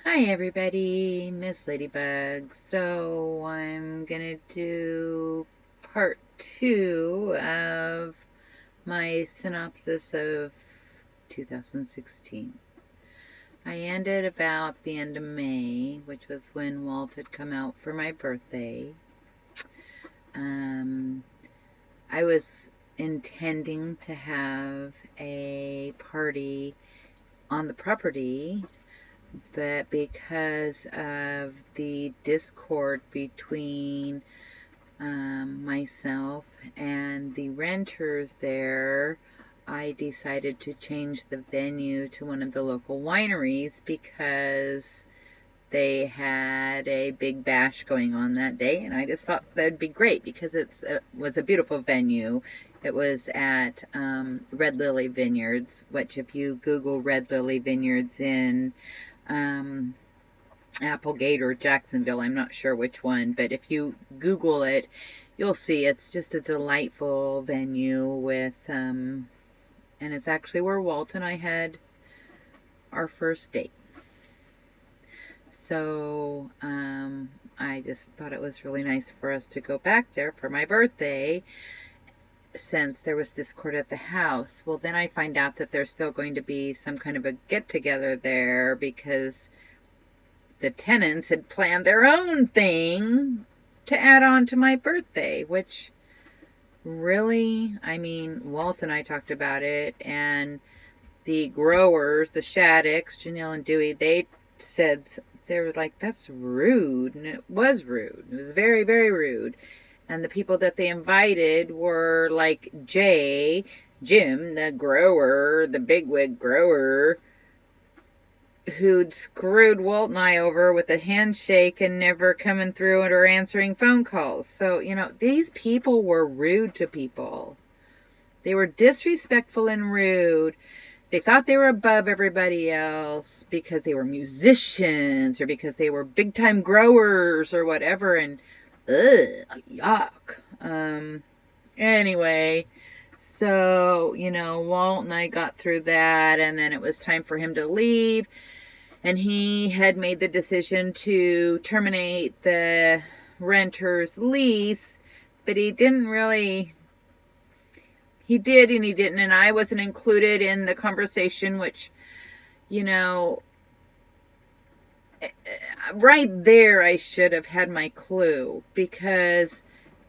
Hi everybody, Miss Ladybug. So I'm gonna do part 2 of my synopsis of 2016. I ended about the end of May, which was when Walt had come out for my birthday. I was intending to have a party on the property, but because of the discord between myself and the renters there, I decided to change the venue to one of the local wineries because they had a big bash going on that day, and I just thought that'd be great because it was a beautiful venue. It was at Red Lily Vineyards, which if you Google Red Lily Vineyards in Applegate or Jacksonville, I'm not sure which one, but if you Google it, you'll see it's just a delightful venue with, and it's actually where Walt and I had our first date. So, I just thought it was really nice for us to go back there for my birthday since there was discord at the house. Well, then I find out that there's still going to be some kind of a get-together there because the tenants had planned their own thing to add on to my birthday, which really, I mean, Walt and I talked about it, and the growers, the Shaddicks, Janelle and Dewey, they said, they were like, that's rude. And it was rude. It was very, very rude. And the people that they invited were like Jim, the grower, the bigwig grower, who'd screwed Walt and I over with a handshake and never coming through or answering phone calls. So, these people were rude to people. They were disrespectful and rude. They thought they were above everybody else because they were musicians or because they were big-time growers or whatever, and yuck. Anyway, so, Walt and I got through that, and then it was time for him to leave, and he had made the decision to terminate the renter's lease, but he didn't really... He did and he didn't, and I wasn't included in the conversation, which, right there I should have had my clue, because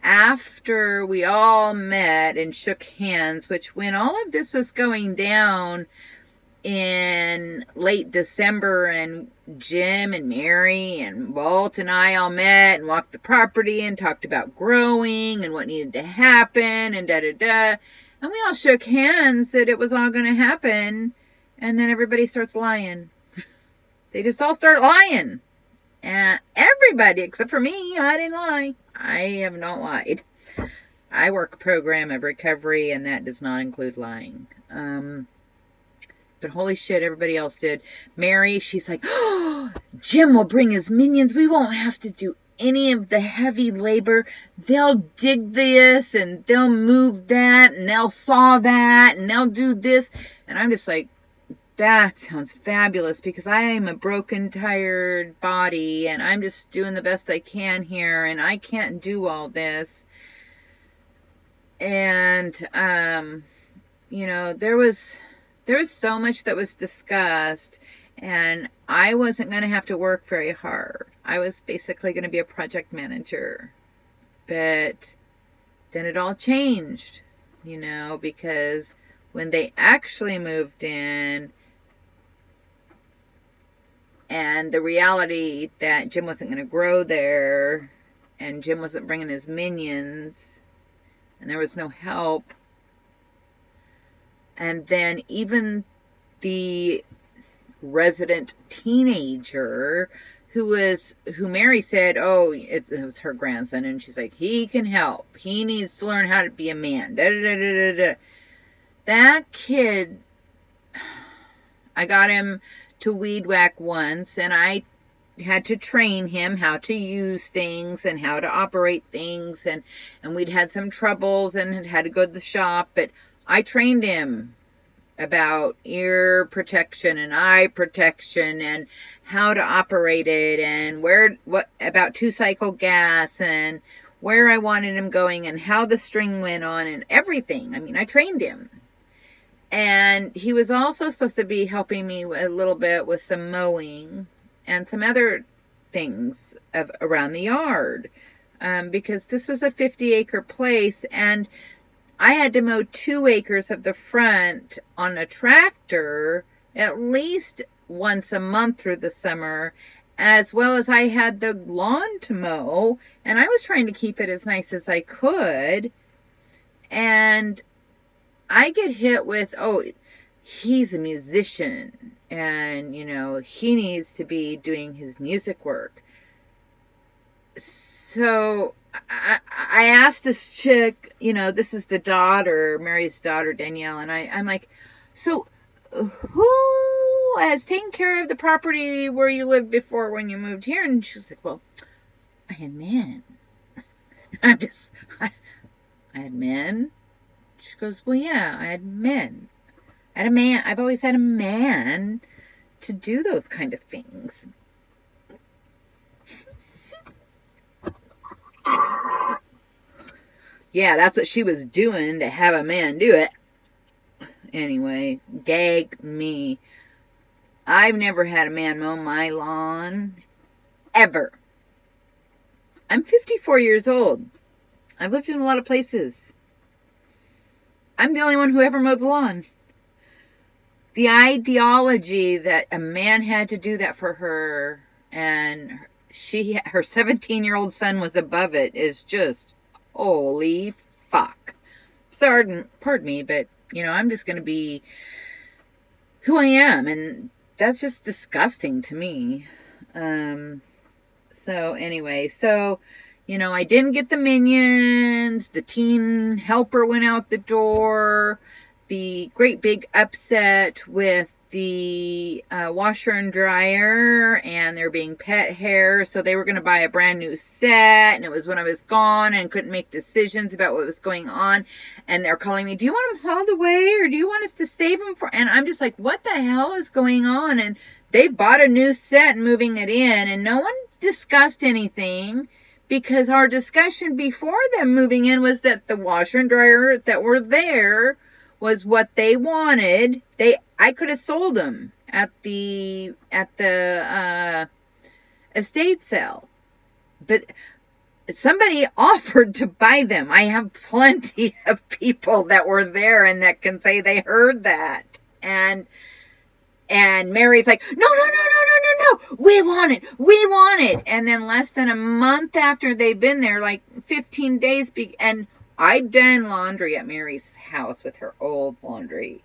after we all met and shook hands, which when all of this was going down in late December, and Jim and Mary and Walt and I all met and walked the property and talked about growing and what needed to happen and da-da-da. And we all shook hands that it was all going to happen. And then everybody starts lying. They just all start lying. And everybody, except for me, I didn't lie. I have not lied. I work a program of recovery, and that does not include lying. But holy shit, everybody else did. Mary, she's like, oh, Jim will bring his minions. We won't have to do any of the heavy labor. They'll dig this and they'll move that and they'll saw that and they'll do this. And I'm just like, that sounds fabulous, because I am a broken, tired body and I'm just doing the best I can here and I can't do all this. And, there was so much that was discussed, and I wasn't going to have to work very hard. I was basically going to be a project manager. But then it all changed, because when they actually moved in, and the reality that Jim wasn't going to grow there, and Jim wasn't bringing his minions, and there was no help. And then even the resident teenager who Mary said, oh, it was her grandson, and she's like, he can help. He needs to learn how to be a man. Da, da, da, da, da. That kid, I got him to weed whack once, and I had to train him how to use things and how to operate things, and we'd had some troubles and had to go to the shop, but I trained him. about ear protection and eye protection and how to operate it and what about 2-cycle gas and where I wanted him going and how the string went on and everything. I mean, I trained him. And he was also supposed to be helping me a little bit with some mowing and some other things around the yard, because this was a 50-acre place, and I had to mow 2 acres of the front on a tractor at least once a month through the summer, as well as I had the lawn to mow, and I was trying to keep it as nice as I could. And I get hit with, oh, he's a musician, and, you know, he needs to be doing his music work. So I asked this chick, you know, this is the daughter, Mary's daughter, Danielle, and I'm like, so who has taken care of the property where you lived before when you moved here? And she's like, well, I had men. I had men? She goes, well, yeah, I had men. I had a man. I've always had a man to do those kind of things. Yeah, that's what she was doing, to have a man do it. Anyway, gag me. I've never had a man mow my lawn. Ever. I'm 54 years old. I've lived in a lot of places. I'm the only one who ever mowed the lawn. The ideology that a man had to do that for her, and her 17-year-old son was above it, is just holy fuck. Sorry, pardon me, but, you know, I'm just going to be who I am, and that's just disgusting to me. So anyway, you know, I didn't get the minions, the teen helper went out the door, the great big upset with the washer and dryer, and there being pet hair, so they were going to buy a brand new set, and it was when I was gone and couldn't make decisions about what was going on, and they're calling me, do you want them hauled away, or do you want us to save them for, and I'm just like, what the hell is going on? And they bought a new set and moving it in, and no one discussed anything, because our discussion before them moving in was that the washer and dryer that were there was what they wanted. I could have sold them at the estate sale, but somebody offered to buy them. I have plenty of people that were there and that can say they heard that. And Mary's like, no, we want it. And then less than a month after they've been there, like 15 days, and I'd done laundry at Mary's house with her old laundry.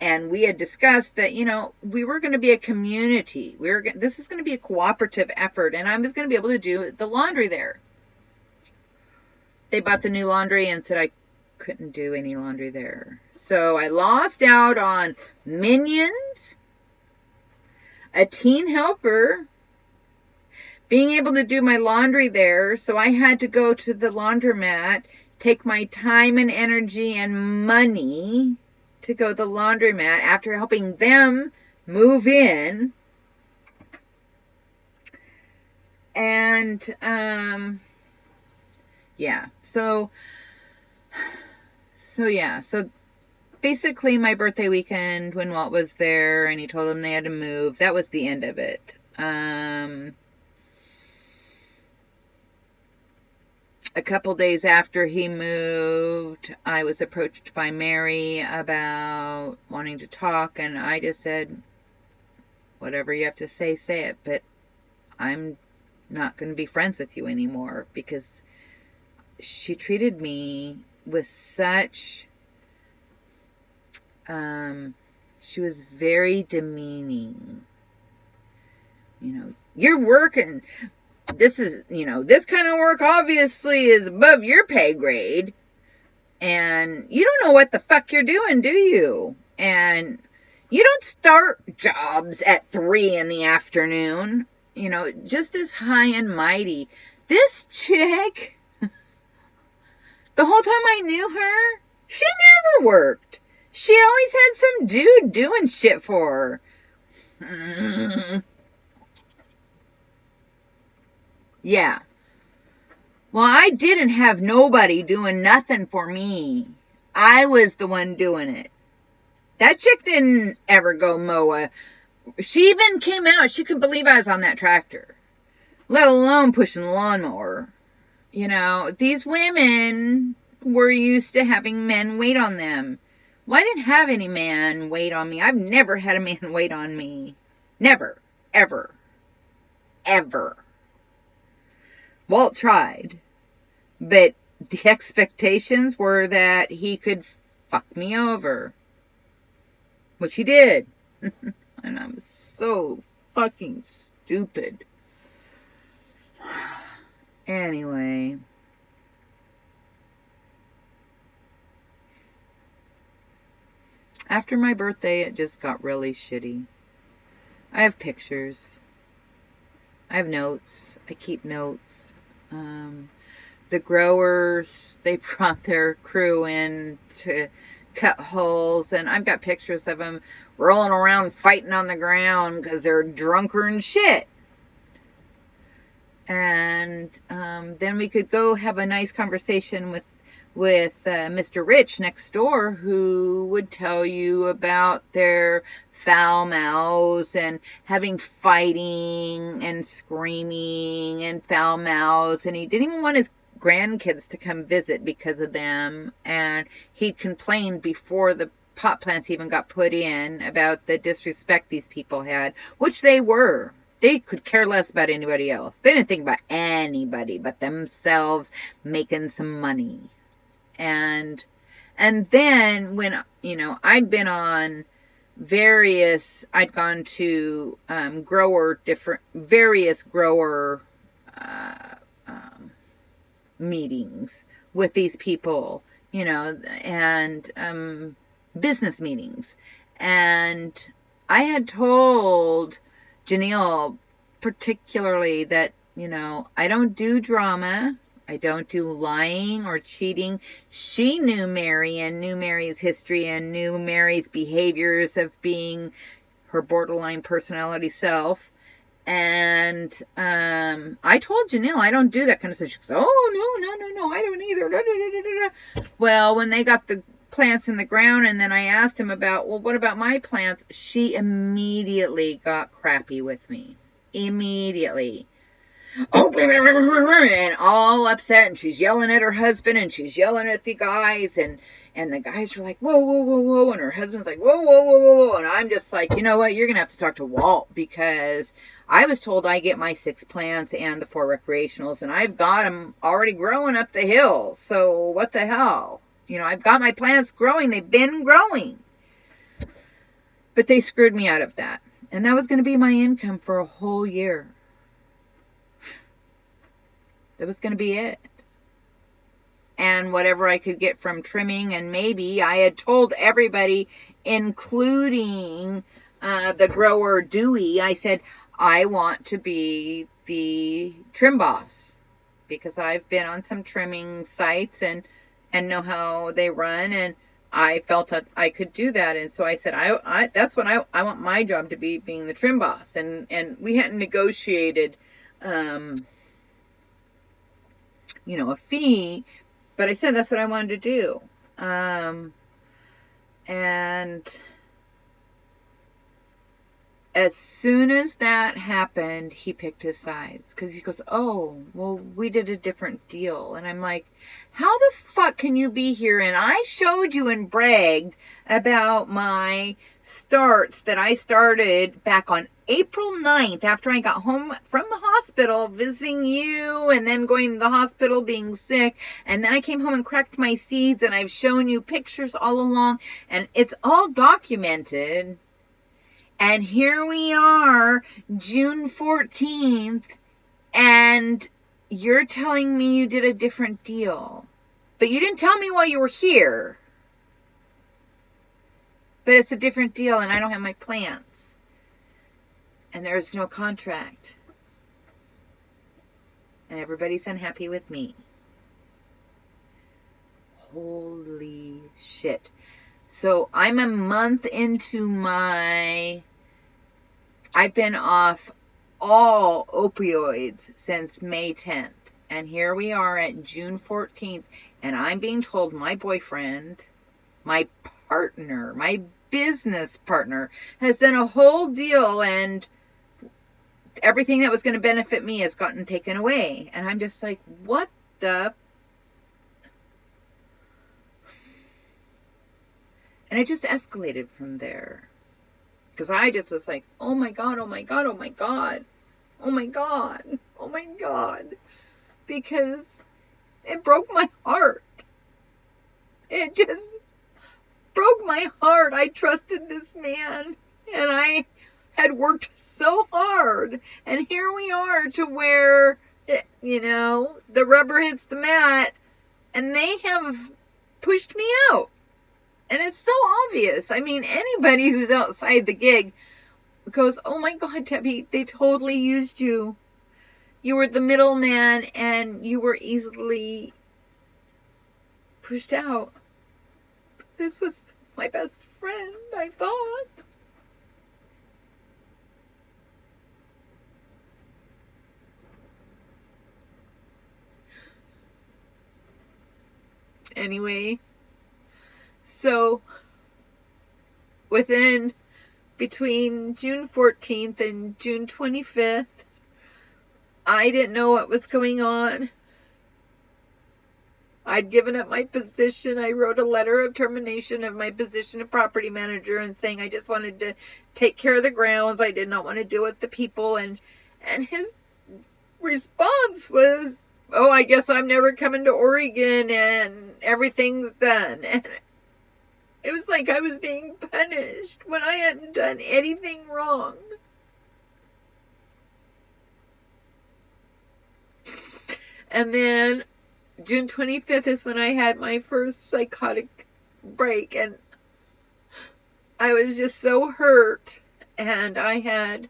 And we had discussed that, you know, we were going to be a community. This was going to be a cooperative effort, and I was going to be able to do the laundry there. They bought the new laundry and said I couldn't do any laundry there. So I lost out on minions, a teen helper, being able to do my laundry there. So I had to go to the laundromat, take my time and energy and money to go to the laundromat after helping them move in. And, yeah. So basically my birthday weekend, when Walt was there and he told them they had to move, that was the end of it. A couple days after he moved, I was approached by Mary about wanting to talk, and I just said, whatever you have to say, say it, but I'm not going to be friends with you anymore, because she treated me with such, she was very demeaning. You know, you're working. This is, you know, this kind of work obviously is above your pay grade. And you don't know what the fuck you're doing, do you? And you don't start jobs at 3 in the afternoon. You know, just as high and mighty. This chick, the whole time I knew her, she never worked. She always had some dude doing shit for her. Yeah. Well, I didn't have nobody doing nothing for me. I was the one doing it. That chick didn't ever go mow. She even came out. She couldn't believe I was on that tractor, let alone pushing the lawnmower. You know, these women were used to having men wait on them. Well, I didn't have any man wait on me. I've never had a man wait on me. Never. Ever. Ever. Walt tried. But the expectations were that he could fuck me over. Which he did. And I was so fucking stupid. Anyway. After my birthday, it just got really shitty. I have pictures. I have notes. I keep notes. The growers, they brought their crew in to cut holes, and I've got pictures of them rolling around fighting on the ground because they're drunker and shit. And then we could go have a nice conversation with Mr. Rich next door, who would tell you about their foul mouths and having fighting and screaming and foul mouths, and he didn't even want his grandkids to come visit because of them, and he'd complained before the pot plants even got put in about the disrespect these people had, which they were. They could care less about anybody else. They didn't think about anybody but themselves making some money. And then when, you know, I'd been on I'd gone to various grower meetings with these people, you know, and business meetings. And I had told Janelle particularly that, you know, I don't do drama. I don't do lying or cheating. She knew Mary and knew Mary's history and knew Mary's behaviors of being her borderline personality self. And I told Janelle I don't do that kind of stuff. She goes, oh, no, I don't either. Da, da, da, da, da. Well, when they got the plants in the ground, and then I asked him about, well, what about my plants? She immediately got crappy with me. Immediately. Oh, and all upset, and she's yelling at her husband, and she's yelling at the guys, and the guys are like, whoa, whoa, whoa, whoa, and her husband's like, whoa, whoa, whoa, whoa, whoa, and I'm just like, you know what, you're going to have to talk to Walt, because I was told I get my 6 plants and the 4 recreationals, and I've got them already growing up the hill, so what the hell? You know, I've got my plants growing, they've been growing. But they screwed me out of that, and that was going to be my income for a whole year. That was going to be it. And whatever I could get from trimming, and maybe I had told everybody, including the grower Dewey, I said, I want to be the trim boss, because I've been on some trimming sites and know how they run, and I felt that I could do that. And so I said, that's what I want my job to be, being the trim boss. And we hadn't negotiated, you know, a fee, but I said that's what I wanted to do. And as soon as that happened, he picked his sides, because he goes, oh, well, we did a different deal. And I'm like, how the fuck can you be here? And I showed you and bragged about my starts that I started back on April 9th after I got home from the hospital, visiting you, and then going to the hospital being sick. And then I came home and cracked my seeds, and I've shown you pictures all along, and it's all documented. And here we are, June 14th, and you're telling me you did a different deal. But you didn't tell me while you were here. But it's a different deal, and I don't have my plants. And there's no contract. And everybody's unhappy with me. Holy shit. So I'm a month into I've been off all opioids since May 10th. And here we are at June 14th. And I'm being told my boyfriend, my partner, my business partner, has done a whole deal, and everything that was going to benefit me has gotten taken away. And I'm just like, what the? And it just escalated from there. Because I just was like, oh my God, oh my God, oh my God, oh my God, oh my God. Because it broke my heart. It just broke my heart. I trusted this man, and I had worked so hard. And here we are to where, the rubber hits the mat, and they have pushed me out. And it's so obvious. I mean, anybody who's outside the gig goes, oh my God, Debbie, they totally used you. You were the middleman, and you were easily pushed out. This was my best friend, I thought. Anyway, so between June 14th and June 25th, I didn't know what was going on. I'd given up my position. I wrote a letter of termination of my position of property manager and saying I just wanted to take care of the grounds. I did not want to deal with the people. And his response was, oh, I guess I'm never coming to Oregon and everything's done. And it was like I was being punished when I hadn't done anything wrong. And then June 25th is when I had my first psychotic break, and I was just so hurt. And I had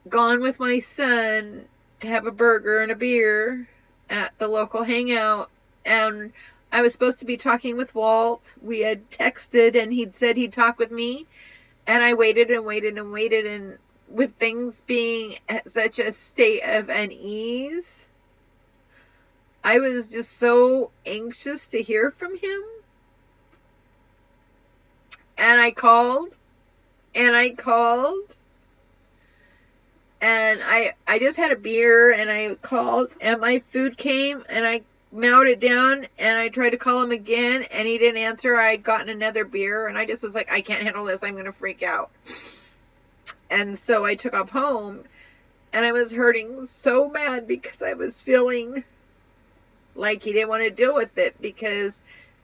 gone with my son to have a burger and a beer at the local hangout, and I was supposed to be talking with Walt. We had texted, and he'd said he'd talk with me, and I waited and waited and waited, and with things being at such a state of unease, I was just so anxious to hear from him. And I called, and I just had a beer, and I called, and my food came, and I mowed it down, and I tried to call him again, and he didn't answer. I'd gotten another beer, and I just was like, I can't handle this. I'm going to freak out. And so I took off home, and I was hurting so bad because I was feeling like he didn't want to deal with it, because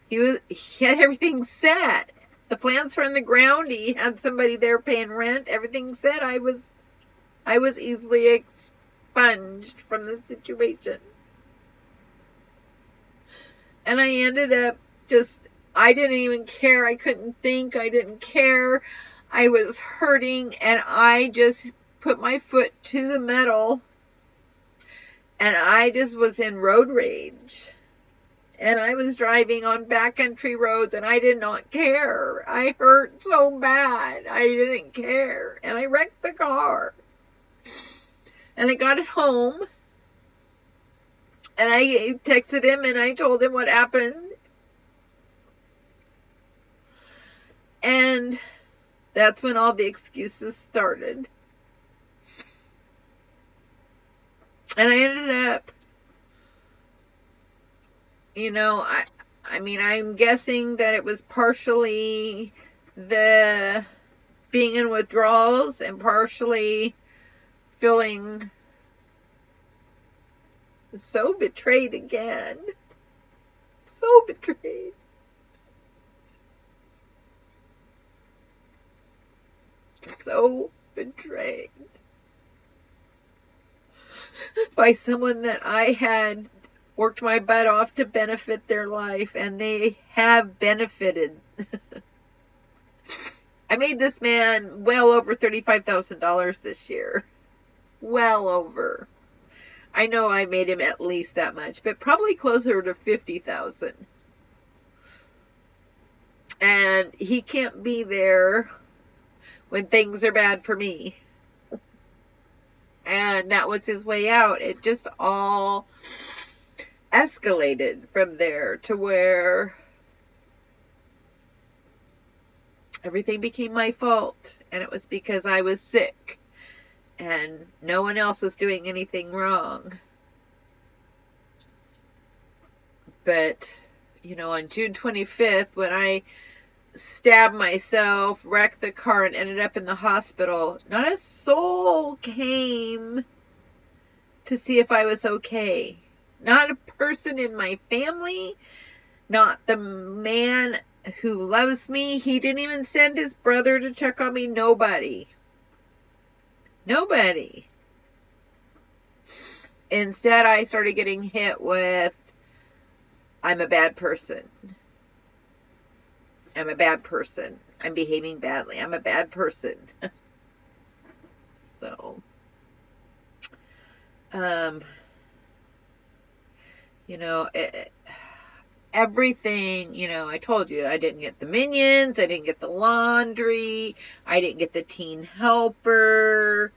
he had everything set. The plants were in the ground. He had somebody there paying rent. Everything set. I was easily expunged from the situation. And I ended up I didn't even care. I couldn't think. I didn't care. I was hurting, and I just put my foot to the metal, and I just was in road rage. And I was driving on backcountry roads, and I did not care. I hurt so bad. I didn't care. And I wrecked the car. And I got it home, and I texted him, and I told him what happened. And that's when all the excuses started. And I ended up, I mean, I'm guessing that it was partially the being in withdrawals and partially feeling so betrayed again. So betrayed. So betrayed by someone that I had worked my butt off to benefit their life, and they have benefited. I made this man well over $35,000 this year. Well over. I know I made him at least that much, but probably closer to $50,000. And he can't be there when things are bad for me. And that was his way out. It just all escalated from there to where everything became my fault. And it was because I was sick. And no one else was doing anything wrong. But, you know, on June 25th, when I stabbed myself, wrecked the car, and ended up in the hospital, not a soul came to see if I was okay. Not a person in my family, not the man who loves me. He didn't even send his brother to check on me. Nobody. Nobody. Instead, I started getting hit with, I'm a bad person. I'm a bad person. I'm behaving badly. I'm a bad person. So, you know, everything, you know, I told you, I didn't get the Minions, I didn't get the laundry, I didn't get the teen helper.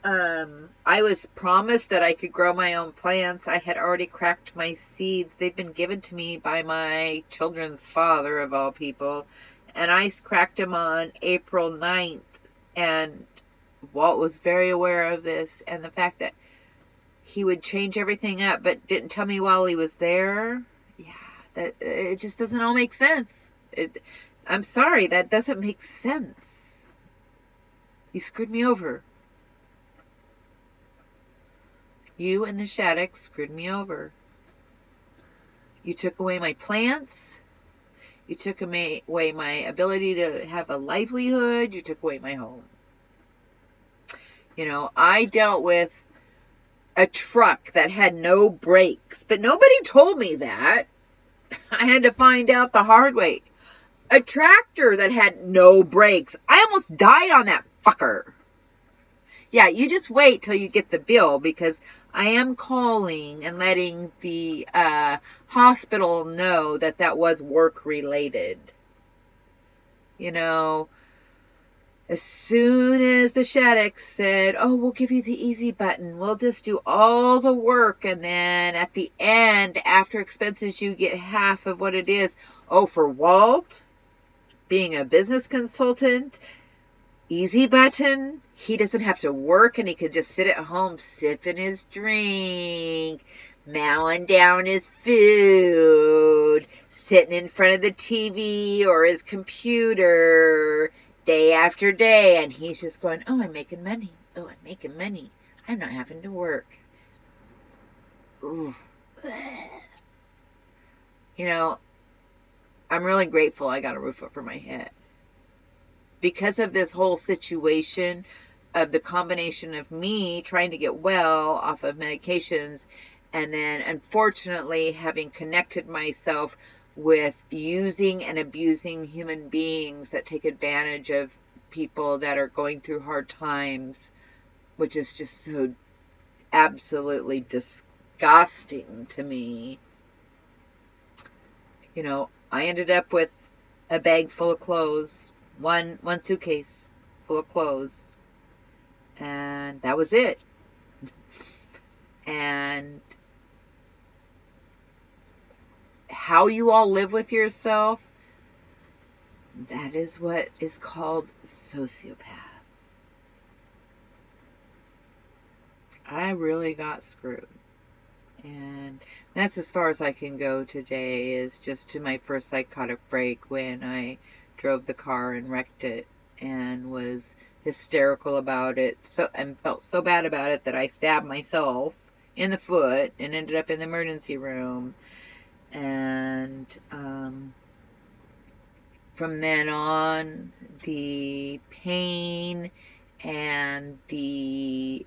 I was promised that I could grow my own plants. I had already cracked my seeds. They'd been given to me by my children's father, of all people. And I cracked them on April 9th. And Walt was very aware of this. And the fact that he would change everything up, but didn't tell me while he was there. Yeah, that it just doesn't all make sense. I'm sorry, that doesn't make sense. You screwed me over. You and the Shaddocks screwed me over. You took away my plants. You took away my ability to have a livelihood. You took away my home. You know, I dealt with a truck that had no brakes, but nobody told me that. I had to find out the hard way. A tractor that had no brakes. I almost died on that fucker. Yeah, you just wait till you get the bill, because I am calling and letting the hospital know that that was work related. You know, as soon as the Shaddocks said, oh, we'll give you the easy button. We'll just do all the work. And then at the end, after expenses, you get half of what it is. Oh, for Walt, being a business consultant, easy button. He doesn't have to work, and he could just sit at home sipping his drink, mowing down his food, sitting in front of the TV or his computer day after day. And he's just going, oh, I'm making money. Oh, I'm making money. I'm not having to work. Ooh. You know, I'm really grateful I got a roof over my head. Because of this whole situation of the combination of me trying to get well off of medications, and then unfortunately having connected myself with using and abusing human beings that take advantage of people that are going through hard times, which is just so absolutely disgusting to me. You know, I ended up with a bag full of clothes, one suitcase full of clothes, and that was it. And how you all live with yourself, that is what is called sociopath. I really got screwed. And that's as far as I can go today, is just to my first psychotic break when I drove the car and wrecked it and was hysterical about it, and felt so bad about it that I stabbed myself in the foot and ended up in the emergency room. And from then on, the pain and the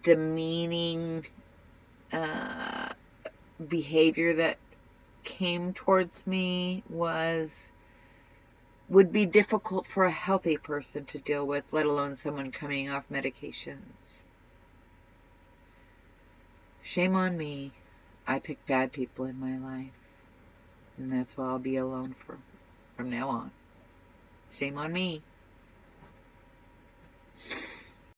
demeaning behavior that came towards me would be difficult for a healthy person to deal with, let alone someone coming off medications. Shame on me. I picked bad people in my life. And that's why I'll be alone from now on. Shame on me.